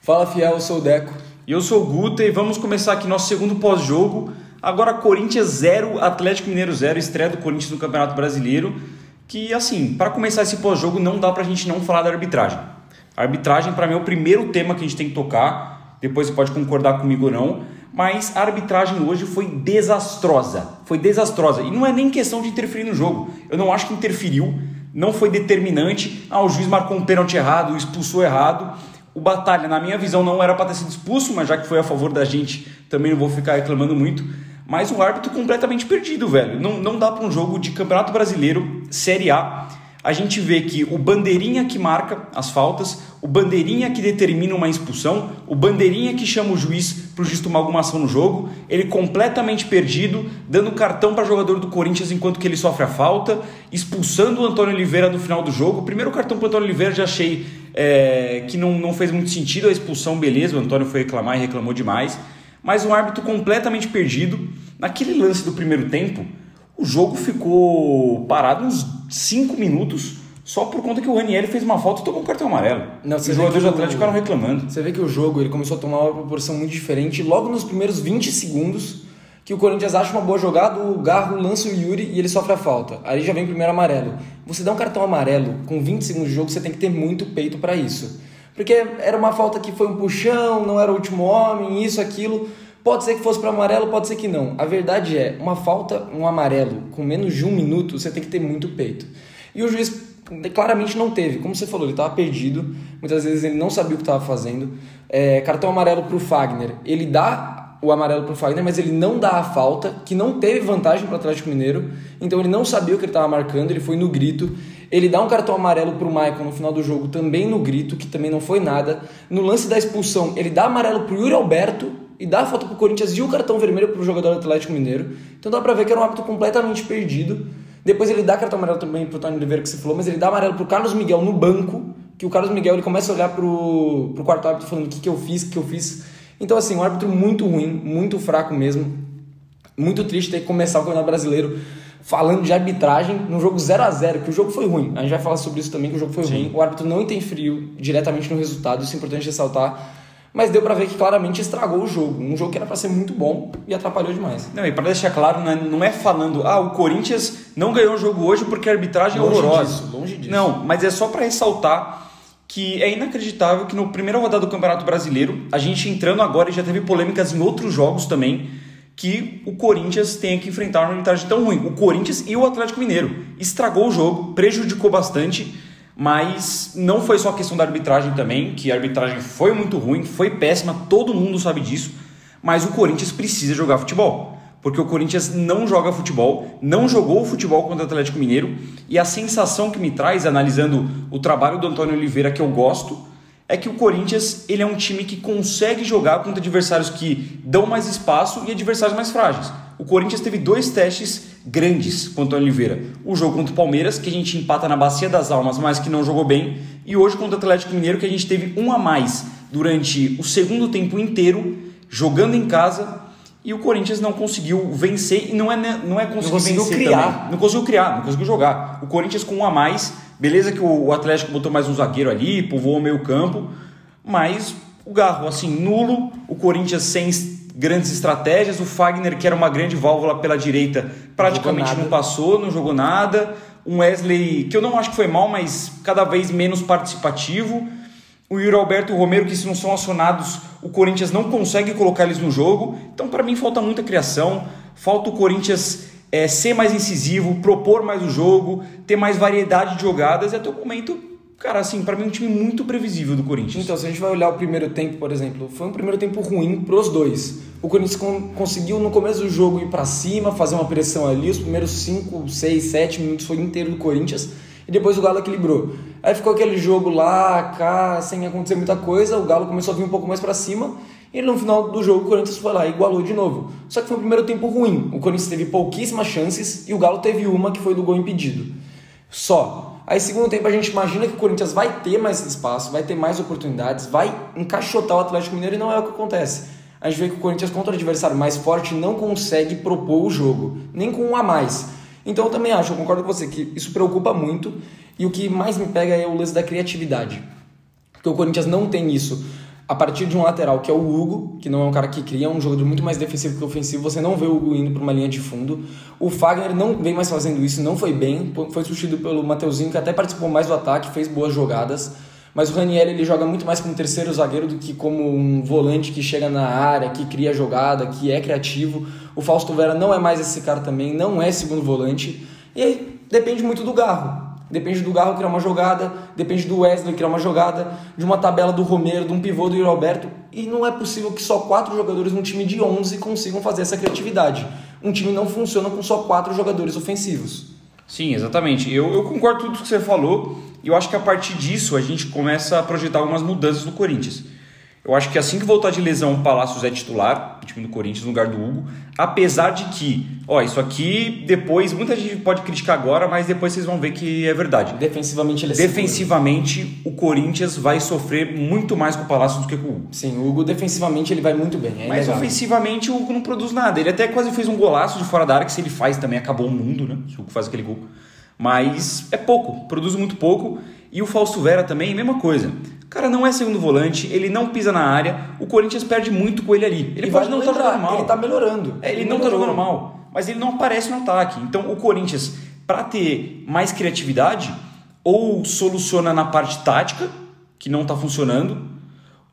Fala, fiel, eu sou o Deco. E eu sou o Guta e vamos começar aqui nosso segundo pós-jogo. Agora Corinthians 0, Atlético Mineiro 0, estreia do Corinthians no Campeonato Brasileiro. Que assim, para começar esse pós-jogo não dá pra gente não falar da arbitragem. A arbitragem para mim é o primeiro tema que a gente tem que tocar, depois você pode concordar comigo ou não. Mas a arbitragem hoje foi desastrosa. E não é nem questão de interferir no jogo. Eu não acho que interferiu, não foi determinante. O juiz marcou um pênalti errado, expulsou errado. O Batalha, na minha visão, não era para ter sido expulso, mas já que foi a favor da gente, também não vou ficar reclamando muito. Mas o árbitro completamente perdido, velho. Não dá para um jogo de Campeonato Brasileiro, Série A. A gente vê que o bandeirinha que marca as faltas, o bandeirinha que determina uma expulsão, o bandeirinha que chama o juiz para o juiz tomar alguma ação no jogo, ele completamente perdido, dando cartão para jogador do Corinthians enquanto que ele sofre a falta, expulsando o Antônio Oliveira no final do jogo. O primeiro cartão para o Antônio Oliveira já achei que não fez muito sentido, a expulsão, beleza, o Antônio foi reclamar e reclamou demais, mas um árbitro completamente perdido. Naquele lance do primeiro tempo, o jogo ficou parado uns 5 minutos só por conta que o Ranieri fez uma falta e tomou um cartão amarelo. Os jogadores do Atlético ficaram reclamando. Você vê que o jogo ele começou a tomar uma proporção muito diferente logo nos primeiros 20 segundos que o Corinthians acha uma boa jogada, o Garro lança o Yuri e ele sofre a falta. Aí já vem o primeiro amarelo. Você dá um cartão amarelo com 20 segundos de jogo, você tem que ter muito peito para isso. Porque era uma falta que foi um puxão, não era o último homem, isso, aquilo. Pode ser que fosse para amarelo, pode ser que não. A verdade é, uma falta, um amarelo, com menos de 1 minuto, você tem que ter muito peito. E o juiz claramente não teve. Como você falou, ele estava perdido. Muitas vezes ele não sabia o que estava fazendo. Cartão amarelo para o Fagner. Ele dá o amarelo para o Fagner, mas ele não dá a falta, que não teve vantagem para o Atlético Mineiro. Então ele não sabia o que ele estava marcando, ele foi no grito. Ele dá um cartão amarelo para o Maicon no final do jogo, também no grito, que também não foi nada. No lance da expulsão, ele dá amarelo para o Yuri Alberto, e dá a falta pro Corinthians e o cartão vermelho pro jogador do Atlético Mineiro. Então dá pra ver que era um árbitro completamente perdido. Depois ele dá cartão amarelo também pro Antônio Oliveira, que você falou, mas ele dá amarelo pro Carlos Miguel no banco, que o Carlos Miguel ele começa a olhar pro quarto árbitro falando o que eu fiz. Então assim, um árbitro muito ruim, muito fraco mesmo. Muito triste ter que começar o Campeonato Brasileiro falando de arbitragem num jogo 0-0, que o jogo foi ruim. A gente vai falar sobre isso também, que o jogo foi ruim. O árbitro não interferiu diretamente no resultado, isso é importante ressaltar. Mas deu pra ver que claramente estragou o jogo. Um jogo que era pra ser muito bom e atrapalhou demais. Não, e pra deixar claro, não é falando o Corinthians não ganhou o jogo hoje porque a arbitragem é horrorosa. Longe disso. Não, mas é só pra ressaltar que é inacreditável que no primeira rodada do Campeonato Brasileiro, a gente entrando agora e já teve polêmicas em outros jogos também, que o Corinthians tenha que enfrentar uma arbitragem tão ruim. O Corinthians e o Atlético Mineiro estragou o jogo, prejudicou bastante. Mas não foi só a questão da arbitragem também, que a arbitragem foi muito ruim, foi péssima, todo mundo sabe disso, mas o Corinthians precisa jogar futebol, porque o Corinthians não joga futebol, não jogou futebol contra o Atlético Mineiro, e a sensação que me traz, analisando o trabalho do Antônio Oliveira, que eu gosto, é que o Corinthians ele é um time que consegue jogar contra adversários que dão mais espaço e adversários mais frágeis. O Corinthians teve 2 testes grandes com o Antônio Oliveira. O jogo contra o Palmeiras, que a gente empata na Bacia das Almas, mas que não jogou bem. E hoje contra o Atlético Mineiro, que a gente teve 1 a mais durante o segundo tempo inteiro, jogando em casa. E o Corinthians não conseguiu vencer. E não é conseguir vencer criar. Também. Não conseguiu criar, não conseguiu jogar. O Corinthians com 1 a mais. Beleza que o Atlético botou mais um zagueiro ali, povoou o meio campo. Mas o Garro, assim, nulo. O Corinthians sem grandes estratégias, o Fagner, que era uma grande válvula pela direita, praticamente não passou, não jogou nada. Um Wesley, que eu não acho que foi mal, mas cada vez menos participativo. O Yuri Alberto e o Romero, que se não são acionados, o Corinthians não consegue colocar eles no jogo. Então, para mim, falta muita criação, falta o Corinthians ser mais incisivo, propor mais o jogo, ter mais variedade de jogadas, e até o momento, cara, assim, pra mim é um time muito previsível do Corinthians. Então, se a gente vai olhar o primeiro tempo, por exemplo, foi um primeiro tempo ruim pros dois. O Corinthians conseguiu no começo do jogo ir pra cima, fazer uma pressão ali, os primeiros 5, 6, 7 minutos foi inteiro do Corinthians, e depois o Galo equilibrou. Aí ficou aquele jogo lá, cá, sem acontecer muita coisa, o Galo começou a vir um pouco mais pra cima, e no final do jogo o Corinthians foi lá e igualou de novo. Só que foi um primeiro tempo ruim, o Corinthians teve pouquíssimas chances, e o Galo teve uma que foi do gol impedido. Só. Aí, segundo tempo, a gente imagina que o Corinthians vai ter mais espaço, vai ter mais oportunidades, vai encaixotar o Atlético Mineiro, e não é o que acontece. A gente vê que o Corinthians, contra o adversário mais forte, não consegue propor o jogo, nem com 1 a mais. Então, eu também acho, eu concordo com você, que isso preocupa muito, e o que mais me pega é o lance da criatividade. Porque o Corinthians não tem isso. a partir de um lateral, que é o Hugo, que não é um cara que cria, é um jogador muito mais defensivo que ofensivo, você não vê o Hugo indo para uma linha de fundo. O Fagner não vem mais fazendo isso, não foi bem, foi substituído pelo Mateuzinho, que até participou mais do ataque, fez boas jogadas, mas o Ranieri ele joga muito mais como terceiro zagueiro do que como um volante que chega na área, que cria jogada, que é criativo. O Fausto Vera não é mais esse cara também, não é segundo volante, e aí depende muito do Garro. Depende do Garro criar uma jogada, depende do Wesley criar uma jogada, de uma tabela do Romero, de um pivô do Yuri Alberto. E não é possível que só 4 jogadores num time de 11 consigam fazer essa criatividade. Um time não funciona com só 4 jogadores ofensivos. Sim, exatamente. Eu concordo com tudo que você falou e eu acho que a partir disso a gente começa a projetar algumas mudanças no Corinthians. Eu acho que assim que voltar de lesão, o Palácios é titular, o time do Corinthians, no lugar do Hugo. Apesar de que, isso aqui depois, muita gente pode criticar agora, mas depois vocês vão ver que é verdade. Defensivamente ele é Defensivamente, o Corinthians vai sofrer muito mais com o Palácios do que com o Hugo. Sim, o Hugo defensivamente ele vai muito bem. Mas ofensivamente o Hugo não produz nada. Ele até quase fez um golaço de fora da área, que se ele faz também acabou o mundo, né? Se o Hugo faz aquele gol. Mas é pouco, produz muito pouco. E o Fausto Vera também, mesma coisa. O cara não é segundo volante, ele não pisa na área, o Corinthians perde muito com ele ali. Ele pode não estar jogando mal. Ele tá melhorando. Ele não tá jogando mal, mas ele não aparece no ataque. Então o Corinthians, para ter mais criatividade, ou soluciona na parte tática, que não tá funcionando,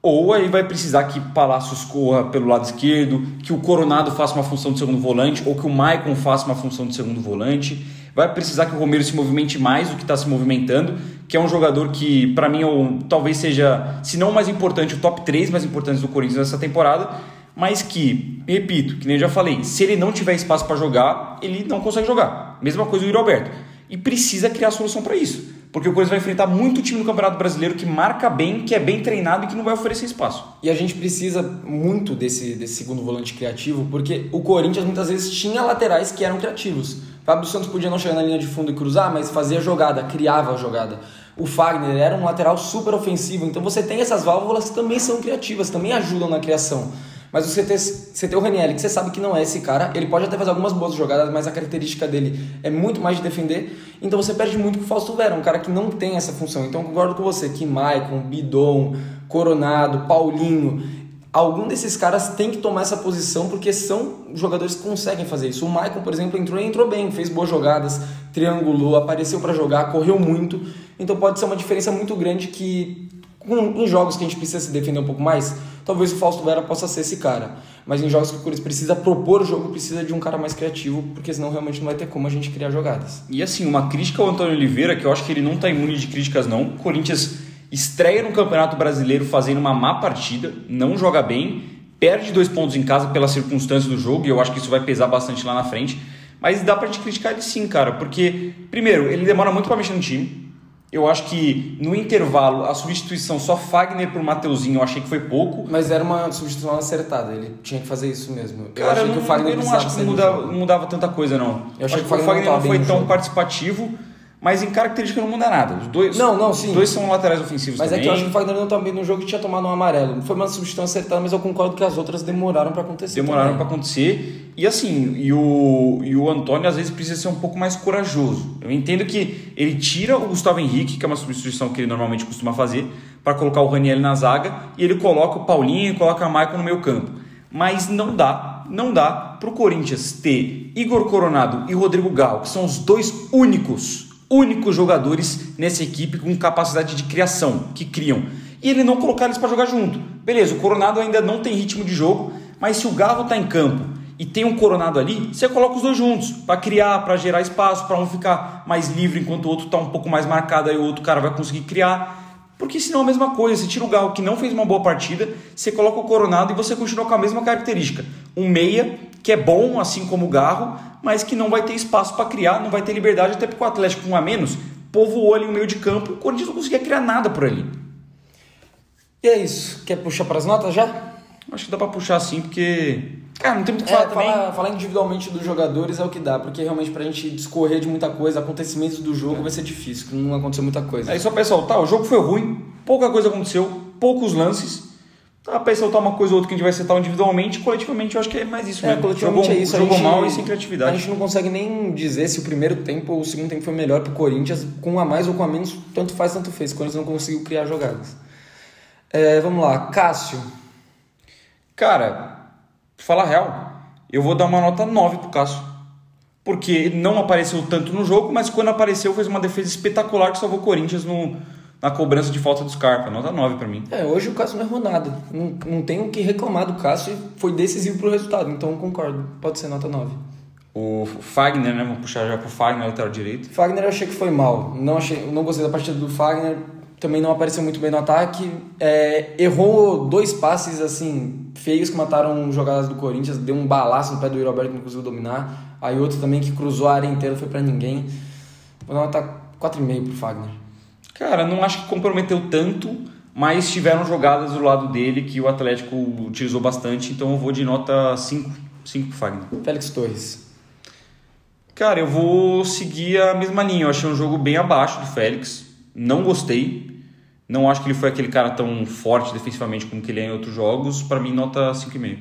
ou aí vai precisar que Palácios corra pelo lado esquerdo, que o Coronado faça uma função de segundo volante, ou que o Maicon faça uma função de segundo volante. Vai precisar que o Romero se movimente mais do que está se movimentando, que é um jogador que, para mim, talvez seja, se não o mais importante, o top 3 mais importantes do Corinthians nessa temporada, mas que, repito, que nem eu já falei, se ele não tiver espaço para jogar, ele não consegue jogar. Mesma coisa o Yuri Alberto. E precisa criar solução para isso, porque o Corinthians vai enfrentar muito time no Campeonato Brasileiro que marca bem, que é bem treinado e que não vai oferecer espaço. E a gente precisa muito desse segundo volante criativo, porque o Corinthians muitas vezes tinha laterais que eram criativos. Fábio Santos podia não chegar na linha de fundo e cruzar, mas fazia jogada, criava a jogada. O Fagner era um lateral super ofensivo, então você tem essas válvulas que também são criativas, também ajudam na criação. Mas você ter o Ranieri, que você sabe que não é esse cara, ele pode até fazer algumas boas jogadas, mas a característica dele é muito mais de defender, então você perde muito com o Fausto Vera, um cara que não tem essa função. Então eu concordo com você que Maicon, Bidon, Coronado, Paulinho, algum desses caras tem que tomar essa posição, porque são jogadores que conseguem fazer isso. O Maicon, por exemplo, entrou bem, fez boas jogadas, triangulou, apareceu para jogar, correu muito, então pode ser uma diferença muito grande que em jogos que a gente precisa se defender um pouco mais, talvez o Fausto Vera possa ser esse cara. Mas em jogos que o Corinthians precisa propor o jogo, precisa de um cara mais criativo, porque senão realmente não vai ter como a gente criar jogadas. E assim, uma crítica ao Antônio Oliveira, que eu acho que ele não está imune de críticas não. O Corinthians estreia no Campeonato Brasileiro fazendo uma má partida, não joga bem, perde 2 pontos em casa pela circunstância do jogo, e eu acho que isso vai pesar bastante lá na frente. Mas dá pra gente criticar ele sim, cara, porque, primeiro, ele demora muito pra mexer no time. Eu acho que no intervalo a substituição só Fagner por Mateuzinho eu achei que foi pouco. Mas era uma substituição acertada, ele tinha que fazer isso mesmo. Cara, eu achei que o Fagner não acho que mudava tanta coisa não. Eu achei que o Fagner não foi tão participativo, mas em característica não muda nada. Os dois são laterais ofensivos mas também. É que eu acho que o Fagner não tá bem no jogo e tinha tomado um amarelo. Foi uma substituição acertada, mas eu concordo que as outras demoraram para acontecer. E assim, e o Antônio às vezes precisa ser um pouco mais corajoso. Eu entendo que ele tira o Gustavo Henrique, que é uma substituição que ele normalmente costuma fazer, para colocar o Ranieri na zaga, e ele coloca o Paulinho e coloca o Maicon no meio campo. Mas não dá pro Corinthians ter Igor Coronado e Rodrigo Garro, que são os dois únicos jogadores nessa equipe com capacidade de criação, que criam. E ele não colocar eles para jogar junto. Beleza, o Coronado ainda não tem ritmo de jogo, mas se o Garro tá em campo e tem um Coronado ali, você coloca os dois juntos, para criar, para gerar espaço, para um ficar mais livre enquanto o outro tá um pouco mais marcado, aí o outro cara vai conseguir criar. Porque senão é a mesma coisa, você tira o Garro que não fez uma boa partida, você coloca o Coronado e você continua com a mesma característica. Um meia que é bom, assim como o Garro, mas que não vai ter espaço para criar, não vai ter liberdade, até porque o Atlético com um a menos povoou ali no meio de campo, o Corinthians não conseguia criar nada por ali. E é isso. Quer puxar para as notas já? Acho que dá para puxar sim, porque... Cara, não tem muito o que falar também. Falar individualmente dos jogadores é o que dá, porque realmente pra gente discorrer de muita coisa, acontecimentos do jogo vai ser difícil, que não aconteceu muita coisa. Aí só pra ressaltar, o jogo foi ruim, pouca coisa aconteceu, poucos lances. Dá pra ressaltar uma coisa ou outra que a gente vai acertar individualmente, coletivamente eu acho que é mais isso mesmo. Coletivamente é isso. Jogou mal e sem criatividade. A gente não consegue nem dizer se o primeiro tempo ou o segundo tempo foi melhor pro Corinthians, com um a mais ou com um a menos, tanto faz, tanto fez. O Corinthians não conseguiu criar jogadas. Vamos lá, Cássio. Cara, pra falar a real, eu vou dar uma nota 9 pro Cássio. Porque não apareceu tanto no jogo, mas quando apareceu fez uma defesa espetacular que salvou o Corinthians na cobrança de falta do Scarpa. Nota 9 pra mim. Hoje o Cássio não errou nada. Não tem o que reclamar do Cássio e foi decisivo pro resultado, então eu concordo. Pode ser nota 9. O Fagner, né? Vamos puxar já pro Fagner, lateral direito. Fagner eu achei que foi mal. Não gostei da partida do Fagner. Também não apareceu muito bem no ataque. Errou 2 passes assim feios que mataram jogadas do Corinthians. Deu um balaço no pé do Yuri Alberto que não conseguiu dominar. Aí outro também que cruzou a área inteira, foi pra ninguém. Vou dar nota 4,5 pro Fagner. Cara, não acho que comprometeu tanto, mas tiveram jogadas do lado dele que o Atlético utilizou bastante. Então eu vou de nota 5 pro Fagner. Félix Torres. Cara, eu vou seguir a mesma linha. Eu achei um jogo bem abaixo do Félix. Não gostei. Não acho que ele foi aquele cara tão forte defensivamente como que ele é em outros jogos. Pra mim, nota 5,5.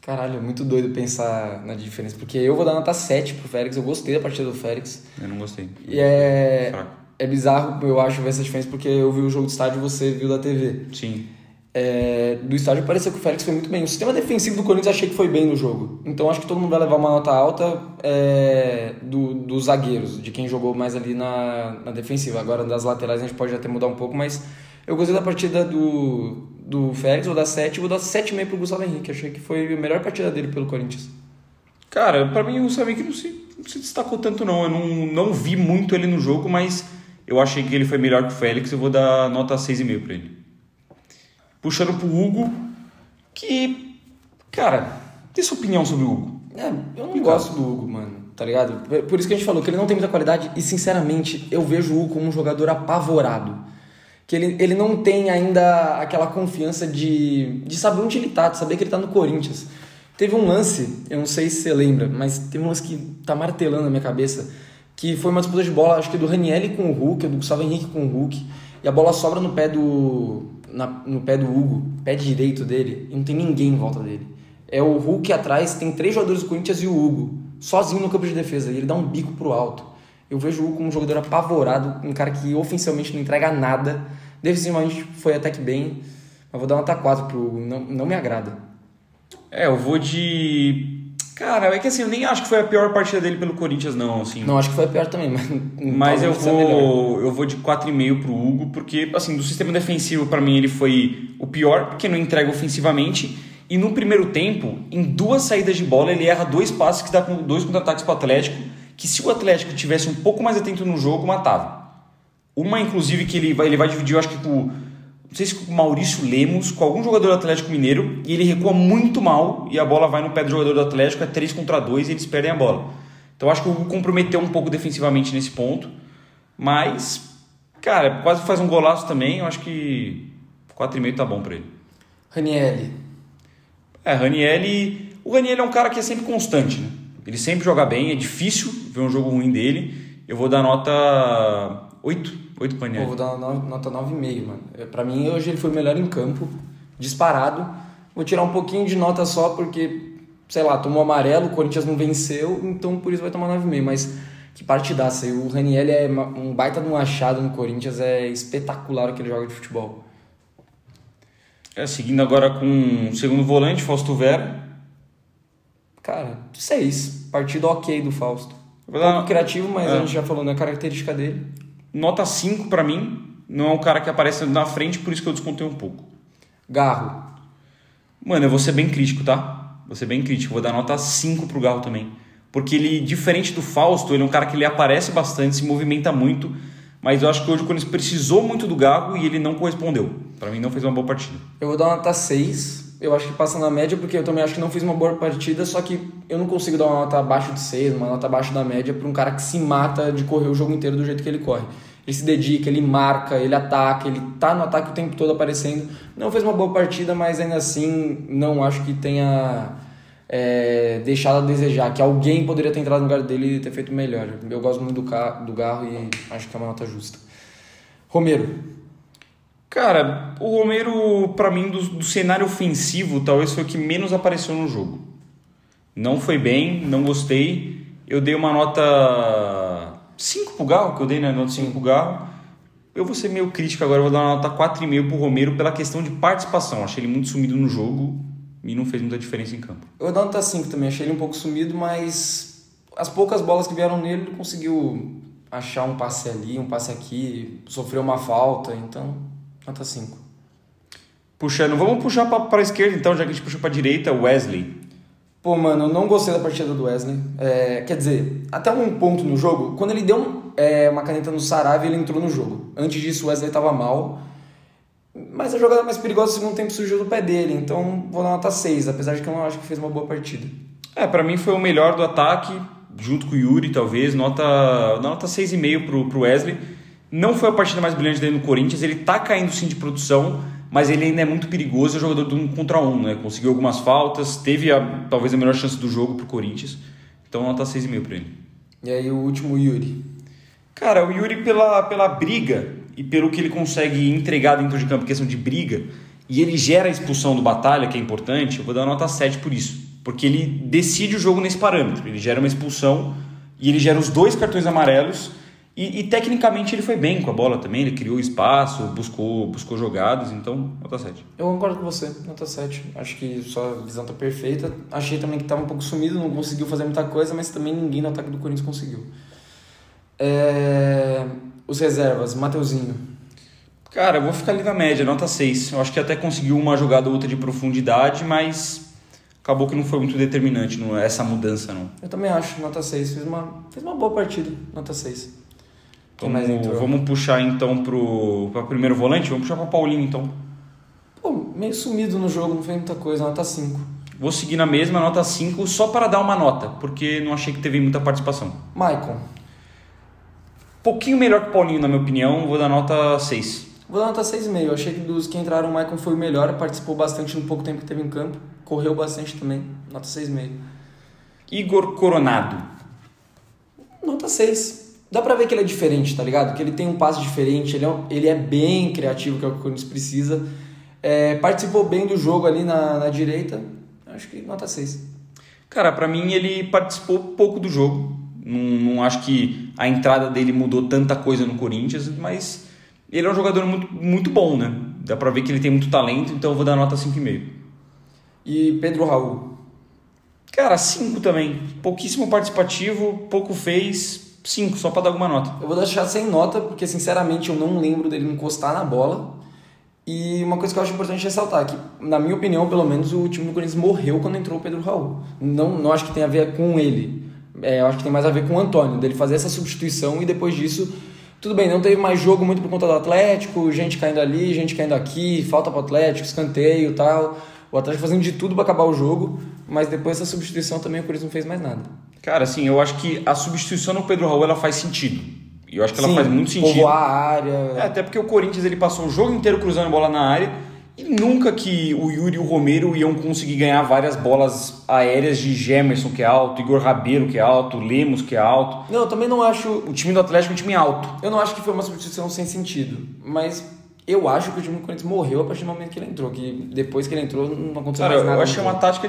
Caralho, é muito doido pensar na diferença. Porque eu vou dar nota 7 pro Félix. Eu gostei da partida do Félix. Eu não gostei. E é bizarro, eu acho, ver essa diferença. Porque eu vi o jogo do estádio e você viu da TV. Sim. Do estádio pareceu que o Félix foi muito bem. O sistema defensivo do Corinthians achei que foi bem no jogo. Então acho que todo mundo vai levar uma nota alta dos zagueiros, de quem jogou mais ali na defensiva. Agora das laterais a gente pode até mudar um pouco, mas eu gostei da partida do Félix, vou dar 7 e vou dar 7,5 pro Gustavo Henrique. Achei que foi a melhor partida dele pelo Corinthians. Cara, pra mim o Gustavo Henrique não se destacou tanto não. Eu não vi muito ele no jogo, mas eu achei que ele foi melhor que o Félix. Eu vou dar nota 6,5 pra ele. Puxando pro Hugo, que, cara, tem sua opinião sobre o Hugo? Eu não gosto do Hugo, mano, tá ligado? Por isso que a gente falou que ele não tem muita qualidade e, sinceramente, eu vejo o Hugo como um jogador apavorado. Que ele não tem ainda aquela confiança de saber onde ele tá, de saber que ele tá no Corinthians. Teve um lance, eu não sei se você lembra, mas teve um lance que tá martelando na minha cabeça, que foi uma disputa de bola, acho que do Ranieri com o Hulk, ou do Gustavo Henrique com o Hulk, e a bola sobra no pé do Hugo, pé direito dele, e não tem ninguém em volta dele. É o Hulk atrás, tem 3 jogadores do Corinthians e o Hugo, sozinho no campo de defesa, e ele dá um bico pro alto. Eu vejo o Hugo como um jogador apavorado, um cara que ofensivamente não entrega nada, defensivamente foi até que bem, mas vou dar nota 4 pro Hugo, não me agrada. Eu vou de... Cara, é que assim, eu nem acho que foi a pior partida dele pelo Corinthians, não, assim. Não, acho que foi a pior também, mas eu vou de 4,5 pro Hugo, porque, assim, do sistema defensivo, pra mim, ele foi o pior, porque não entrega ofensivamente, e no primeiro tempo, em 2 saídas de bola, ele erra 2 passes que dá com 2 contra-ataques pro Atlético, que se o Atlético tivesse um pouco mais atento no jogo, matava. Uma, inclusive, que ele vai dividir, eu acho que com... Não sei se com o Maurício Lemos, com algum jogador do Atlético Mineiro, e ele recua muito mal, e a bola vai no pé do jogador do Atlético, é 3 contra 2 e eles perdem a bola. Então acho que o Hugo comprometeu um pouco defensivamente nesse ponto, mas, cara, quase faz um golaço também, eu acho que 4,5 tá bom pra ele. Ranieri. O Ranieri é um cara que é sempre constante, né? Ele sempre joga bem, é difícil ver um jogo ruim dele. Eu vou dar nota 8 pro Ranieri. Eu vou dar nota 9,5, mano. Pra mim, hoje ele foi o melhor em campo, disparado. Vou tirar um pouquinho de nota só porque, sei lá, tomou amarelo, o Corinthians não venceu, então por isso vai tomar 9,5. Mas que partidaça. E o Ranieri é um baita de um achado no Corinthians, é espetacular o que ele joga de futebol. Seguindo agora com o segundo volante, Fausto Vera. Cara, 6. Partida ok do Fausto. Um pouco criativo, mas a gente já falou, não é característica dele. Nota 5 pra mim. Não é um cara que aparece na frente, por isso que eu descontei um pouco. Garro. Mano, eu vou ser bem crítico, tá? Vou ser bem crítico. Vou dar nota 5 pro Garro também. Porque ele, diferente do Fausto, ele é um cara que ele aparece bastante, se movimenta muito. Mas eu acho que hoje o Corinthians precisou muito do Garro e ele não correspondeu. Pra mim não fez uma boa partida. Eu vou dar uma nota 6. Eu acho que passa na média, porque eu também acho que não fiz uma boa partida, só que eu não consigo dar uma nota abaixo de 6, uma nota abaixo da média pra um cara que se mata de correr o jogo inteiro do jeito que ele corre. Ele se dedica, ele marca, ele ataca, ele tá no ataque o tempo todo aparecendo. Não fez uma boa partida, mas ainda assim não acho que tenha deixado a desejar, que alguém poderia ter entrado no lugar dele e ter feito melhor. Eu gosto muito do Garro e acho que é uma nota justa. Romero. Cara, o Romero, pra mim, do cenário ofensivo, talvez foi o que menos apareceu no jogo. Não foi bem, não gostei. Eu dei uma nota 5 pro Garro, que eu dei, né? Nota 5 pro Garro. Eu vou ser meio crítico agora, vou dar uma nota 4,5 pro Romero pela questão de participação. Achei ele muito sumido no jogo e não fez muita diferença em campo. Eu vou dar nota 5 também, achei ele um pouco sumido, mas as poucas bolas que vieram nele, ele conseguiu achar um passe ali, um passe aqui, sofreu uma falta, então nota 5. Puxando, vamos puxar pra esquerda então, já que a gente puxou pra direita, Wesley. Pô, mano, eu não gostei da partida do Wesley. Quer dizer, até um ponto no jogo, quando ele deu uma caneta no Sarabia, ele entrou no jogo. Antes disso, o Wesley tava mal. Mas a jogada mais perigosa no segundo tempo surgiu do pé dele, então vou dar nota 6, apesar de que eu não acho que fez uma boa partida. Pra mim foi o melhor do ataque, junto com o Yuri, talvez. Nota 6,5 pro Wesley. Não foi a partida mais brilhante dele no Corinthians, ele tá caindo sim de produção, mas ele ainda é muito perigoso, é jogador do 1 contra 1, né? Conseguiu algumas faltas, teve talvez a melhor chance do jogo pro Corinthians. Então nota 6,5 pra ele. E aí o último, Yuri. Cara, o Yuri pela briga e pelo que ele consegue entregar dentro de campo, questão de briga, e ele gera a expulsão do Batalha, que é importante, eu vou dar uma nota 7 por isso. Porque ele decide o jogo nesse parâmetro. Ele gera uma expulsão e ele gera os 2 cartões amarelos. E tecnicamente ele foi bem com a bola também, ele criou espaço, buscou jogadas, então nota 7. Eu concordo com você, nota 7. Acho que sua visão tá perfeita. Achei também que estava um pouco sumido, não conseguiu fazer muita coisa, mas também ninguém no ataque do Corinthians conseguiu. Os reservas, Mateuzinho. Cara, eu vou ficar ali na média, nota 6. Eu acho que até conseguiu uma jogada ou outra de profundidade, mas acabou que não foi muito determinante essa mudança, não. Eu também acho, nota 6. Fez uma boa partida, nota 6. Vamos puxar então para primeiro volante? Vamos puxar para Paulinho então. Pô, meio sumido no jogo, não fez muita coisa, nota 5. Vou seguir na mesma, nota 5, só para dar uma nota, porque não achei que teve muita participação. Maicon. Pouquinho melhor que o Paulinho, na minha opinião, vou dar nota 6. Vou dar nota 6,5. Achei que dos que entraram o Maicon foi o melhor, participou bastante no pouco tempo que teve em campo, correu bastante também, nota 6,5. Igor Coronado. Nota 6. Dá pra ver que ele é diferente, tá ligado? Que ele tem um passe diferente, ele é bem criativo, que é o que o Corinthians precisa. Participou bem do jogo ali na direita, acho que nota 6. Cara, pra mim ele participou pouco do jogo. Não acho que a entrada dele mudou tanta coisa no Corinthians, mas ele é um jogador muito, muito bom, né? Dá pra ver que ele tem muito talento, então eu vou dar nota 5,5. E Pedro Raul? Cara, 5 também. Pouquíssimo participativo, pouco fez... 5, só pra dar alguma nota. Eu vou deixar sem nota, porque sinceramente eu não lembro dele encostar na bola. E uma coisa que eu acho importante ressaltar, que na minha opinião, pelo menos, o time do Corinthians morreu quando entrou o Pedro Raul. Não acho que tem a ver com ele. Eu acho que tem mais a ver com o Antônio, dele fazer essa substituição e depois disso, tudo bem, não teve mais jogo muito por conta do Atlético, gente caindo ali, gente caindo aqui, falta pro Atlético, escanteio e tal. O Atlético fazendo de tudo pra acabar o jogo, mas depois dessa substituição também o Corinthians não fez mais nada. Cara, assim, eu acho que a substituição no Pedro Raul, ela faz sentido. E eu acho que ela faz muito sentido. Povoar a área. Até porque o Corinthians, ele passou o jogo inteiro cruzando a bola na área e nunca que o Yuri e o Romero iam conseguir ganhar várias bolas aéreas de Gemerson, que é alto, Igor Rabelo, que é alto, Lemos, que é alto. Não, eu também não acho... O time do Atlético é um time alto. Eu não acho que foi uma substituição sem sentido, mas... Eu acho que o time do Corinthians morreu a partir do momento que ele entrou, que depois que ele entrou não aconteceu mais nada. Eu acho que é uma tática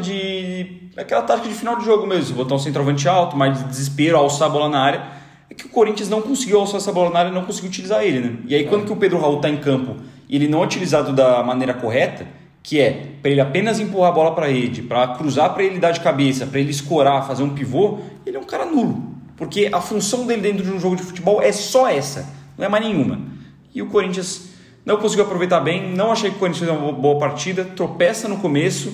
aquela tática de final de jogo mesmo, botar um centroavante alto, mais de desespero, alçar a bola na área. É que o Corinthians não conseguiu alçar essa bola na área e não conseguiu utilizar ele, né? E aí quando que o Pedro Raul tá em campo e ele não é utilizado da maneira correta, que é para ele apenas empurrar a bola para a rede, para cruzar para ele dar de cabeça, para ele escorar, fazer um pivô, ele é um cara nulo. Porque a função dele dentro de um jogo de futebol é só essa, não é mais nenhuma. E o Corinthians... não conseguiu aproveitar bem, não achei que o Corinthians fez uma boa partida, tropeça no começo,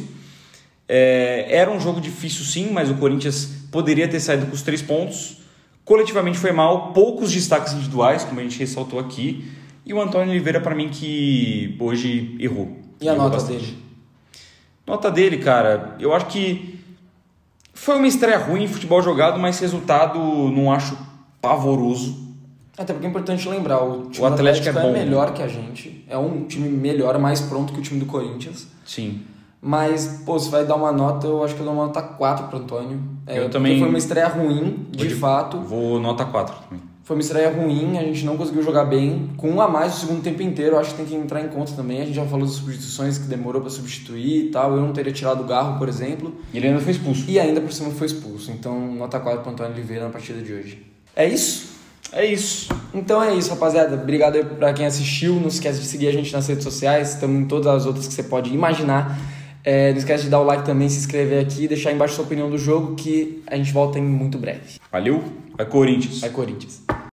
era um jogo difícil sim, mas o Corinthians poderia ter saído com os 3 pontos, coletivamente foi mal, poucos destaques individuais, como a gente ressaltou aqui, e o Antônio Oliveira para mim que hoje errou. E a nota dele? Nota dele, cara, eu acho que foi uma estreia ruim em futebol jogado, mas resultado não acho pavoroso. Até porque é importante lembrar, o time o Atlético é bom, melhor que a gente. É um time melhor, mais pronto que o time do Corinthians. Sim. Mas, pô, se vai dar uma nota, eu acho que eu dou uma nota 4 pro Antônio. Eu também... Foi uma estreia ruim, de fato. Vou nota 4 também. Foi uma estreia ruim, a gente não conseguiu jogar bem. Com um a mais o segundo tempo inteiro, eu acho que tem que entrar em conta também. A gente já falou das substituições que demorou pra substituir e tal. Eu não teria tirado o Garro, por exemplo. E ele ainda foi expulso. E ainda por cima foi expulso. Então, nota 4 pro Antônio Oliveira na partida de hoje. É isso? É isso. Então é isso, rapaziada. Obrigado aí pra quem assistiu. Não esquece de seguir a gente nas redes sociais. Estamos em todas as outras que você pode imaginar. Não esquece de dar o like também, se inscrever aqui e deixar embaixo sua opinião do jogo, que a gente volta em muito breve. Valeu. Vai Corinthians. Vai Corinthians.